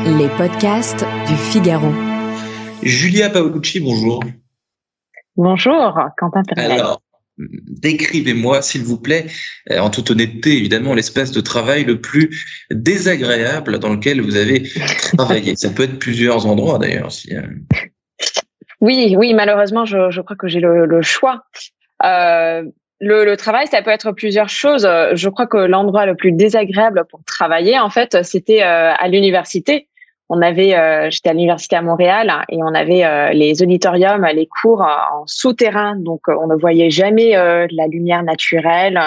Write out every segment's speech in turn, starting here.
Les podcasts du Figaro. Julia Paolucci, bonjour. Bonjour, Quentin Pérenel. Alors, décrivez-moi, s'il vous plaît, en toute honnêteté, évidemment, l'espace de travail le plus désagréable dans lequel vous avez travaillé. Ça peut être plusieurs endroits, d'ailleurs. Oui, malheureusement, je crois que j'ai le choix. Le travail, ça peut être plusieurs choses. Je crois que l'endroit le plus désagréable pour travailler, en fait, c'était à l'université. J'étais à l'université à Montréal et on avait les auditoriums, les cours en souterrain, donc on ne voyait jamais la lumière naturelle.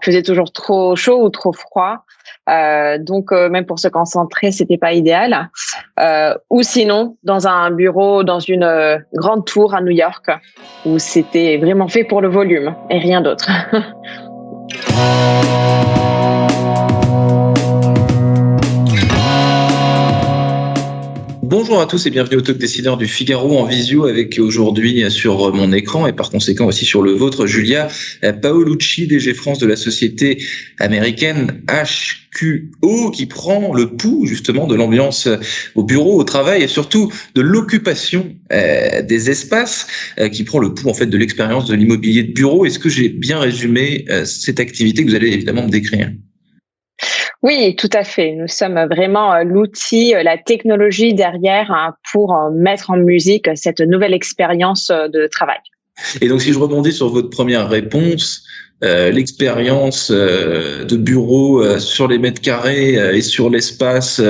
Il faisait toujours trop chaud ou trop froid, donc même pour se concentrer, c'était pas idéal. Ou sinon, dans un bureau, dans une grande tour à New York, où c'était vraiment fait pour le volume et rien d'autre. Bonjour à tous et bienvenue au Talk Décideur du Figaro en visio avec aujourd'hui sur mon écran et par conséquent aussi sur le vôtre, Julia Paolucci, DG France de la société américaine HQO qui prend le pouls justement de l'ambiance au bureau, au travail et surtout de l'occupation des espaces qui prend le pouls en fait de l'expérience de l'immobilier de bureau. Est-ce que j'ai bien résumé cette activité que vous allez évidemment me décrire ? Oui, tout à fait. Nous sommes vraiment l'outil, la technologie derrière pour mettre en musique cette nouvelle expérience de travail. Et donc, si je rebondis sur votre première réponse, l'expérience de bureau sur les mètres carrés et sur l'espace,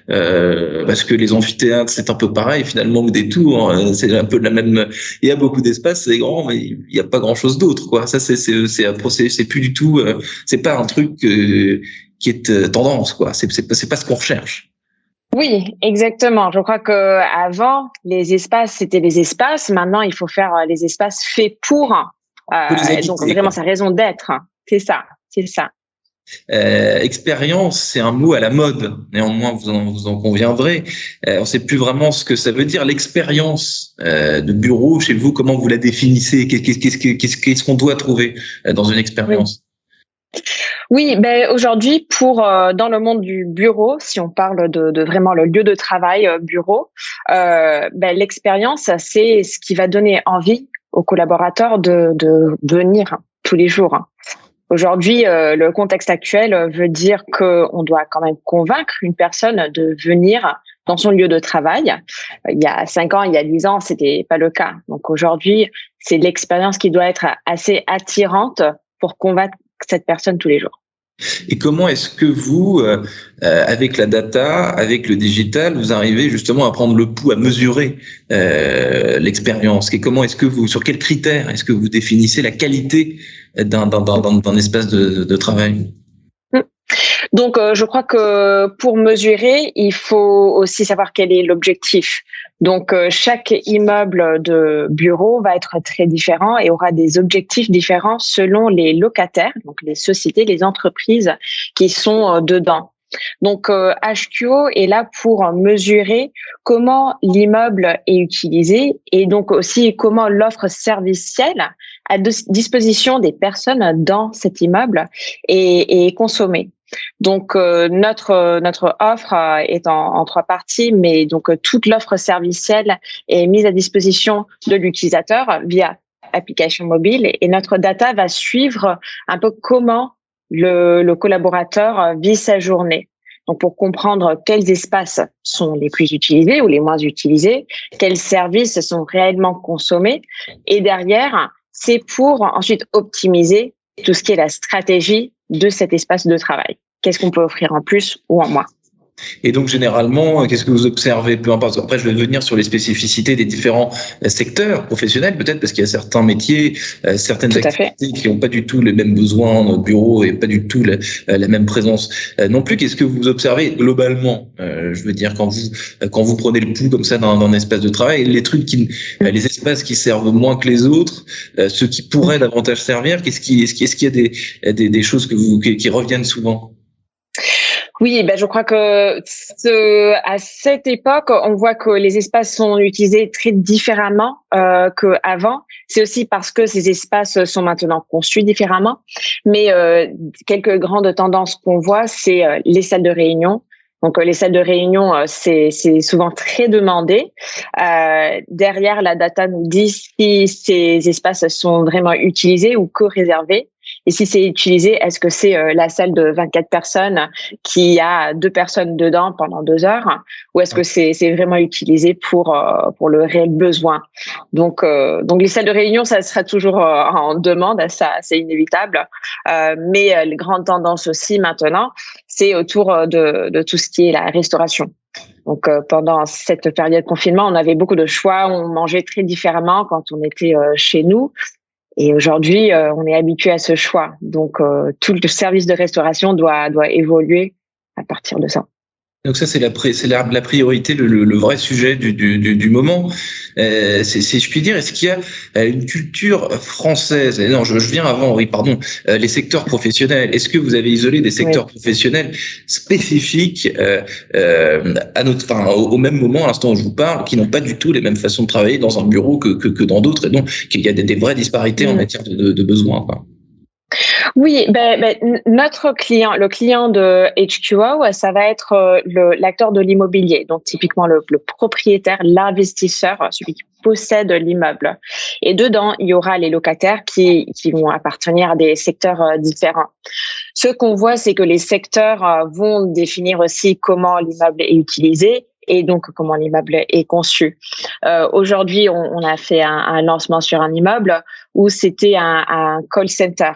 parce que les amphithéâtres, c'est un peu pareil finalement, ou des tours, c'est un peu de la même. Il y a beaucoup d'espace, c'est grand, mais il n'y a pas grand-chose d'autre, quoi. Ça, c'est plus du tout, c'est pas un truc qui est tendance, quoi. C'est pas ce qu'on recherche. Oui, exactement. Je crois que avant les espaces, c'était les espaces. Maintenant, il faut faire les espaces faits pour. Donc vraiment sa raison d'être. C'est ça. Expérience, c'est un mot à la mode. Néanmoins, vous en conviendrez. On ne sait plus vraiment ce que ça veut dire. L'expérience de bureau chez vous, comment vous la définissez ? Qu'est-ce qu'on doit trouver dans une expérience ? Oui, aujourd'hui, dans le monde du bureau, si on parle de vraiment le lieu de travail, bureau, l'expérience, c'est ce qui va donner envie aux collaborateurs de venir tous les jours. Aujourd'hui, le contexte actuel veut dire qu'on doit quand même convaincre une personne de venir dans son lieu de travail. Il y a 5 ans, il y a 10 ans, c'était pas le cas. Donc aujourd'hui, c'est l'expérience qui doit être assez attirante pour convaincre cette personne tous les jours. Et comment est-ce que vous, avec la data, avec le digital, vous arrivez justement à prendre le pouls, à mesurer l'expérience ? Et comment est-ce que sur quels critères est-ce que vous définissez la qualité d'un espace de travail ? Donc, je crois que pour mesurer, il faut aussi savoir quel est l'objectif. Donc, chaque immeuble de bureau va être très différent et aura des objectifs différents selon les locataires, donc les sociétés, les entreprises qui sont dedans. Donc, HQO est là pour mesurer comment l'immeuble est utilisé et donc aussi comment l'offre servicielle à disposition des personnes dans cet immeuble est consommée. Donc notre offre est en 3 parties, mais donc toute l'offre servicielle est mise à disposition de l'utilisateur via application mobile et notre data va suivre un peu comment le collaborateur vit sa journée. Donc pour comprendre quels espaces sont les plus utilisés ou les moins utilisés, quels services sont réellement consommés et derrière, c'est pour ensuite optimiser tout ce qui est la stratégie de cet espace de travail. Qu'est-ce qu'on peut offrir en plus ou en moins ? Et donc, généralement, qu'est-ce que vous observez ? Peu importe. Après, je vais venir sur les spécificités des différents secteurs professionnels, peut-être, parce qu'il y a certains métiers, certaines activités qui n'ont pas du tout les mêmes besoins au bureau et pas du tout la même présence non plus. Qu'est-ce que vous observez globalement ? Je veux dire, quand vous prenez le pouls comme ça dans un espace de travail, les espaces qui servent moins que les autres, ceux qui pourraient davantage servir, est-ce qu'il y a des choses qui reviennent souvent ? Oui, je crois que à cette époque, on voit que les espaces sont utilisés très différemment qu'avant. C'est aussi parce que ces espaces sont maintenant conçus différemment. Mais quelques grandes tendances qu'on voit, c'est les salles de réunion, Donc les salles de réunion, c'est souvent très demandé. Derrière, la data nous dit si ces espaces sont vraiment utilisés ou co-réservés. Et si c'est utilisé, est-ce que c'est la salle de 24 personnes qui a 2 personnes dedans pendant 2 heures, ou est-ce que c'est vraiment utilisé pour le réel besoin? Donc les salles de réunion, ça sera toujours en demande, ça c'est inévitable. Mais les grandes tendances aussi maintenant, c'est autour de tout ce qui est la restauration. Donc pendant cette période de confinement, on avait beaucoup de choix, on mangeait très différemment quand on était chez nous. Et aujourd'hui, on est habitué à ce choix. Donc, tout le service de restauration doit évoluer à partir de ça. Donc ça, c'est la priorité, le vrai sujet du moment. Si je puis dire, est-ce qu'il y a une culture française? Non, je viens avant, oui, pardon. Les secteurs professionnels. Est-ce que vous avez isolé des secteurs professionnels spécifiques au même moment, à l'instant où je vous parle, qui n'ont pas du tout les mêmes façons de travailler dans un bureau que dans d'autres, et donc qu'il y a des vraies disparités en matière de besoins, quoi. Oui, notre client, le client de HQO, ça va être l'acteur de l'immobilier, donc typiquement le propriétaire, l'investisseur, celui qui possède l'immeuble. Et dedans, il y aura les locataires qui vont appartenir à des secteurs différents. Ce qu'on voit, c'est que les secteurs vont définir aussi comment l'immeuble est utilisé et donc comment l'immeuble est conçu. Aujourd'hui, on a fait un lancement sur un immeuble où c'était un call center.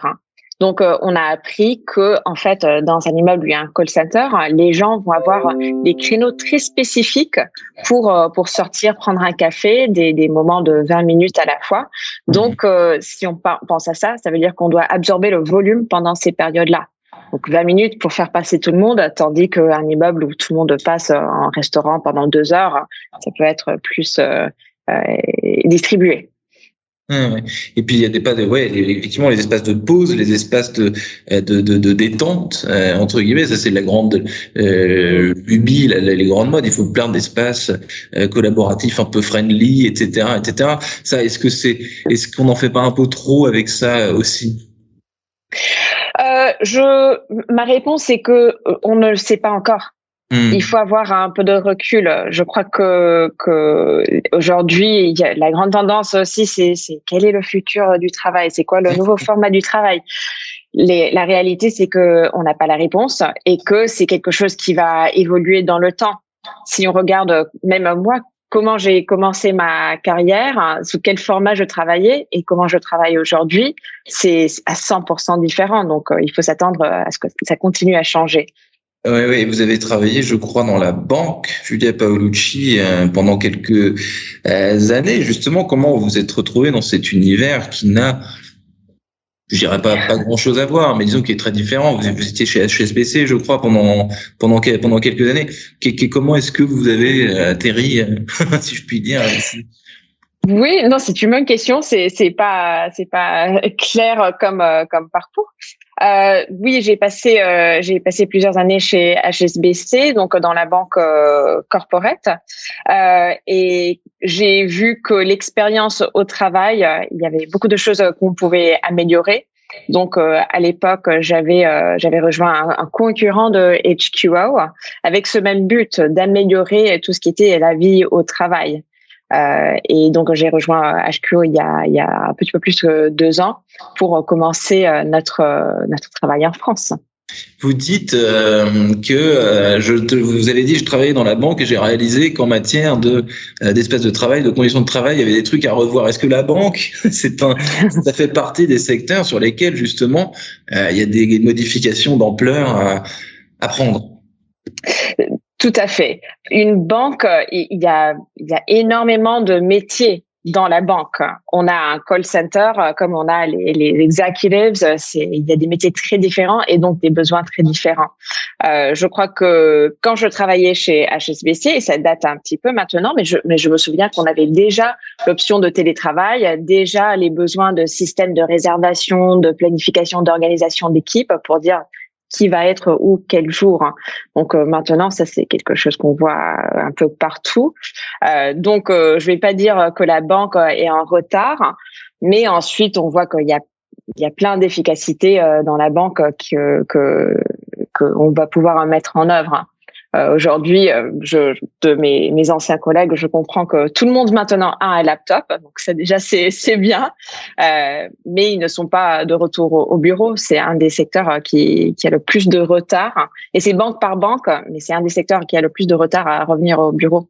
Donc, on a appris que, en fait, dans un immeuble où il y a un call center, les gens vont avoir des créneaux très spécifiques pour sortir, prendre un café, des moments de 20 minutes à la fois. Donc, si on pense à ça, ça veut dire qu'on doit absorber le volume pendant ces périodes-là. Donc 20 minutes pour faire passer tout le monde, tandis qu'un immeuble où tout le monde passe en restaurant pendant 2 heures, ça peut être plus distribué. Et puis il y a effectivement les espaces de pause, les espaces de détente entre guillemets, ça c'est la grande lubie, les grandes modes. Il faut plein d'espaces collaboratifs un peu friendly, etc. Ça, est-ce qu'on n'en fait pas un peu trop avec ça aussi? Ma réponse est que on ne le sait pas encore. Il faut avoir un peu de recul. Je crois que aujourd'hui, la grande tendance aussi, c'est quel est le futur du travail? C'est quoi le nouveau format du travail? La réalité, c'est que on n'a pas la réponse et que c'est quelque chose qui va évoluer dans le temps. Si on regarde, même moi, comment j'ai commencé ma carrière, sous quel format je travaillais et comment je travaille aujourd'hui, c'est à 100% différent. Donc, il faut s'attendre à ce que ça continue à changer. Oui, vous avez travaillé, je crois, dans la banque, Julia Paolucci, pendant quelques années. Justement, comment vous vous êtes retrouvé dans cet univers qui n'a, je dirais pas grand-chose à voir, mais disons qu'il est très différent. Vous étiez chez HSBC, je crois, pendant quelques années. Comment est-ce que vous avez atterri, si je puis dire, ici? Oui, non, c'est une bonne question. C'est pas clair comme parcours. Oui, j'ai passé plusieurs années chez HSBC, donc dans la banque corporate, et j'ai vu que l'expérience au travail, il y avait beaucoup de choses qu'on pouvait améliorer. Donc à l'époque, j'avais rejoint un concurrent de HQO avec ce même but d'améliorer tout ce qui était la vie au travail. Et donc j'ai rejoint HQO il y a un petit peu plus que 2 ans pour commencer notre travail en France. Vous dites vous avez dit, je travaillais dans la banque et j'ai réalisé qu'en matière d'espace de travail, de conditions de travail, il y avait des trucs à revoir. Est-ce que la banque, ça fait partie des secteurs sur lesquels justement il y a des modifications d'ampleur à prendre? Tout à fait. Une banque, il y a énormément de métiers dans la banque. On a un call center, comme on a les executives, il y a des métiers très différents et donc des besoins très différents. Je crois que quand je travaillais chez HSBC, et ça date un petit peu maintenant, mais je me souviens qu'on avait déjà l'option de télétravail, déjà les besoins de systèmes de réservation, de planification, d'organisation d'équipe pour dire qui va être où, quel jour. Donc maintenant, ça c'est quelque chose qu'on voit un peu partout. Donc je vais pas dire que la banque est en retard, mais ensuite on voit qu'il y a plein d'efficacités dans la banque que on va pouvoir mettre en œuvre. Aujourd'hui, de mes anciens collègues, je comprends que tout le monde maintenant a un laptop, donc c'est bien, mais ils ne sont pas de retour au bureau. C'est un des secteurs qui a le plus de retard, et c'est banque par banque, mais c'est un des secteurs qui a le plus de retard à revenir au bureau.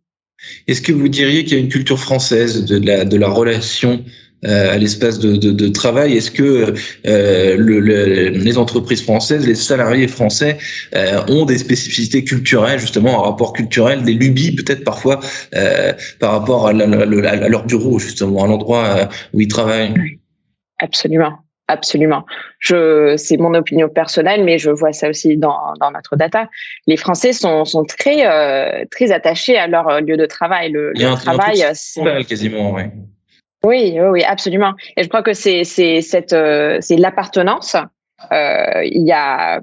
Est-ce que vous diriez qu'il y a une culture française de la relation à l'espace de travail? Est-ce que les entreprises françaises, les salariés français ont des spécificités culturelles, justement, un rapport culturel, des lubies peut-être parfois par rapport à leur bureau, justement, à l'endroit où ils travaillent? Absolument. C'est mon opinion personnelle, mais je vois ça aussi dans notre data. Les Français sont très très attachés à leur lieu de travail. Le travail, c'est quasiment, ouais. Oui, absolument. Et je crois que c'est l'appartenance. Il y a,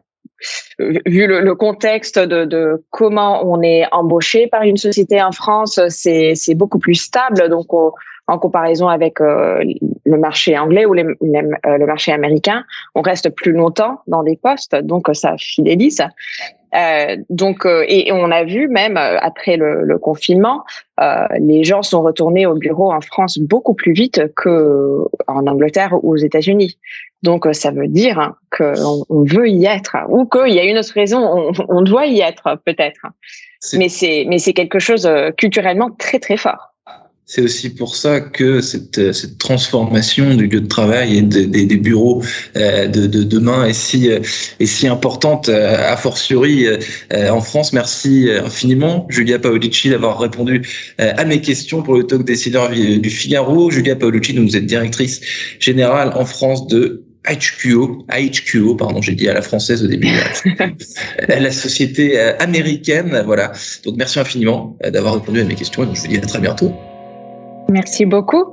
vu le contexte de comment on est embauché par une société en France, c'est beaucoup plus stable. Donc, en comparaison avec le marché anglais ou le marché américain, on reste plus longtemps dans des postes, donc ça fidélise. Et on a vu même après le confinement, les gens sont retournés au bureau en France beaucoup plus vite que en Angleterre ou aux États-Unis. Donc ça veut dire qu'on veut y être, ou qu'il y a une autre raison, on doit y être peut-être. Mais c'est quelque chose culturellement très très fort. C'est aussi pour ça que cette transformation du lieu de travail et des bureaux de demain est si importante, a fortiori en France. Merci infiniment, Julia Paolucci, d'avoir répondu à mes questions pour le Talk Décideur du Figaro. Julia Paolucci, vous êtes directrice générale en France de IHQO, j'ai dit à la française au début, la société américaine. Voilà. Donc merci infiniment d'avoir répondu à mes questions, et donc je vous dis à très bientôt. Merci beaucoup.